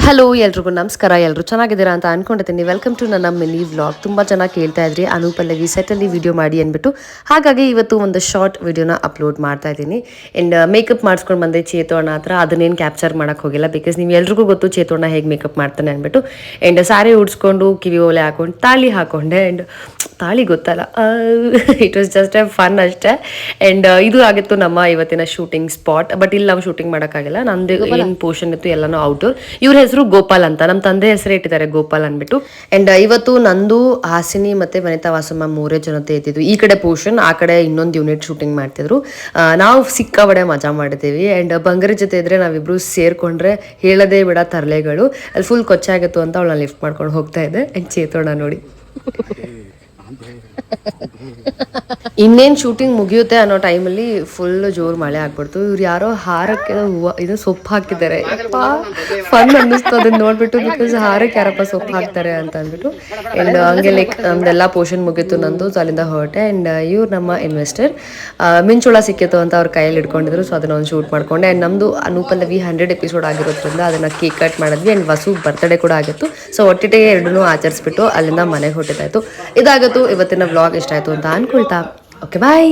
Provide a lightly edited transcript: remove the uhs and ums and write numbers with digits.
Hello ಎಲ್ರಿಗೂ ನಮಸ್ಕಾರ. ಎಲ್ಲರೂ ಚೆನ್ನಾಗಿದ್ದೀರಾ ಅಂತ ಅನ್ಕೊಂಡಿದ್ದೀನಿ. ವೆಲ್ಕಮ್ ಟು ನನ್ನ ಮಿನಿ ವ್ಲಾಗ್. ತುಂಬ ಚೆನ್ನಾಗಿ ಕೇಳ್ತಾ ಇದ್ರಿ ಅನುಪಲ್ಲವಿ ಸೆಟಲ್ಲಿ ವಿಡಿಯೋ ಮಾಡಿ ಅಂದ್ಬಿಟ್ಟು, ಹಾಗಾಗಿ ಇವತ್ತು ಒಂದು ಶಾರ್ಟ್ ವಿಡಿಯೋನ ಅಪ್ಲೋಡ್ ಮಾಡ್ತಾ ಇದ್ದೀನಿ. ಆ್ಯಂಡ್ ಮೇಕಪ್ ಮಾಡಿಸ್ಕೊಂಡು ಬಂದೆ ಚೇತೋಣ ಹತ್ರ. ಅದನ್ನೇನು ಕ್ಯಾಪ್ಚರ್ ಮಾಡೋಕ್ಕೆ ಹೋಗಿಲ್ಲ, ಬಿಕಾಸ್ ನೀವು ಎಲ್ರಿಗೂ ಗೊತ್ತು ಚೇತೋಣ ಹೇಗೆ ಮೇಕಪ್ ಮಾಡ್ತಾನೆ ಅಂದ್ಬಿಟ್ಟು. ಆ್ಯಂಡ್ ಸಾರಿ ಉಡ್ಸ್ಕೊಂಡು ಕಿವಿ ಓಲೆ ಹಾಕೊಂಡು ತಾಳಿ ಹಾಕೊಂಡೆ. ಆ್ಯಂಡ್ ತಾಳಿ ಗೊತ್ತಲ್ಲ, it was just A fun ಅಷ್ಟೇ. ಆ್ಯಂಡ್ ಇದು ಆಗಿತ್ತು ನಮ್ಮ ಇವತ್ತಿನ ಶೂಟಿಂಗ್ ಸ್ಪಾಟ್. ಬಟ್ ಇಲ್ಲಿ ನಾವು ಶೂಟಿಂಗ್ ಮಾಡೋಕ್ಕಾಗಿಲ್ಲ, ನಮ್ಮದು ಏನು ಪೋರ್ಷನ್ ಇತ್ತು ಎಲ್ಲನೂ ಔಟ್ಡೋರ್. ಇವ್ರ ಹೆಸರು ಗೋಪಾಲ್ ಅಂತ, ನಮ್ಮ ತಂದೆ ಹೆಸರು ಇಟ್ಟಿದ್ದಾರೆ ಗೋಪಾಲ್ ಅಂದ್ಬಿಟ್ಟು. ಆ್ಯಂಡ್ ಇವತ್ತು ನಂದು, ಹಾಸಿನಿ ಮತ್ತು ವನಿತಾ ವಾಸಮ್ಮ ಮೂರೇ ಜನತೆ ಇದ್ದಿದ್ದು. ಈ ಕಡೆ ಪೋರ್ಷನ್, ಆ ಕಡೆ ಇನ್ನೊಂದು ಯೂನಿಟ್ ಶೂಟಿಂಗ್ ಮಾಡ್ತಿದ್ರು. ನಾವು ಸಿಕ್ಕಾಬಡೆ ಮಜಾ ಮಾಡಿದ್ದೀವಿ. ಆ್ಯಂಡ್ ಬಂಗಾರಿ ಜೊತೆ ಇದ್ರೆ ನಾವಿಬ್ರು ಸೇರ್ಕೊಂಡ್ರೆ ಹೇಳದೇ ಬಿಡ ತರಲೆಗಳು. ಅಲ್ಲಿ ಫುಲ್ ಕೊಚ್ಚಾಗಿತ್ತು ಅಂತ ಅವಳನ್ನ ಲಿಫ್ಟ್ ಮಾಡ್ಕೊಂಡು ಹೋಗ್ತಾ ಇದ್ದೆ. ಆ್ಯಂಡ್ ಚೇತೋಣ ನೋಡಿ ಇನ್ನೇನು ಶೂಟಿಂಗ್ ಮುಗಿಯುತ್ತೆ ಅನ್ನೋ ಟೈಮಲ್ಲಿ ಫುಲ್ ಜೋರು ಮಳೆ ಆಗ್ಬಿಡ್ತು. ಇವ್ರು ಯಾರೋ ಹಾರಕ್ಕೆ ಹೂವು ಇದು ಸೊಪ್ಪು ಹಾಕಿದ್ದಾರೆ. ಫನ್ ಅನ್ನಿಸ್ತು ಅದನ್ನ ನೋಡ್ಬಿಟ್ಟು, ಬಿಕಾಸ್ ಹಾರಕ್ಕೆ ಯಾರಪ್ಪ ಸೊಪ್ಪು ಹಾಕ್ತಾರೆ ಅಂತ ಅಂದ್ಬಿಟ್ಟು. ಆ್ಯಂಡ್ ಹಂಗೆ ಲೈಕ್ ನಮ್ದೆಲ್ಲ ಪೋರ್ಷನ್ ಮುಗೀತು ನಂದು, ಸೊ ಅಲ್ಲಿಂದ ಹೊರಟೆ. ಆ್ಯಂಡ್ ಇವ್ರು ನಮ್ಮ ಇನ್ವೆಸ್ಟರ್ ಮಿಂಚುಳ ಸಿಕ್ಕಿತ್ತು ಅಂತ ಅವ್ರ ಕೈಯಲ್ಲಿ ಇಟ್ಕೊಂಡಿದ್ರು. ಸೊ ಅದನ್ನ ಒಂದು ಶೂಟ್ ಮಾಡ್ಕೊಂಡೆ. ಆ್ಯಂಡ್ ನಮ್ಮದು ಅನುಪಲ್ಲವಿ 100 ಎಪಿಸೋಡ್ ಆಗಿರೋದ್ರಿಂದ ಅದನ್ನು ಕೇಕ್ ಕಟ್ ಮಾಡಿದ್ವಿ. ಆ್ಯಂಡ್ ವಸು ಬರ್ತ್ಡೇ ಕೂಡ ಆಗಿತ್ತು. ಸೊ ಒಟ್ಟಿಗೆ ಎರಡನ್ನೂ ಆಚರಿಸ್ಬಿಟ್ಟು ಅಲ್ಲಿಂದ ಮನೆಗೆ ಹೊಟ್ಟಿದ್ದಾಯಿತು. ಇದಾಗತ್ತು ಇವತ್ತಿನ ವ್ಲಾಗ್. ಇಷ್ಟ ಆಯಿತು ಅಂತ ಅನ್ಕೊಳ್ತಾ, ಓಕೆ ಬಾಯ್.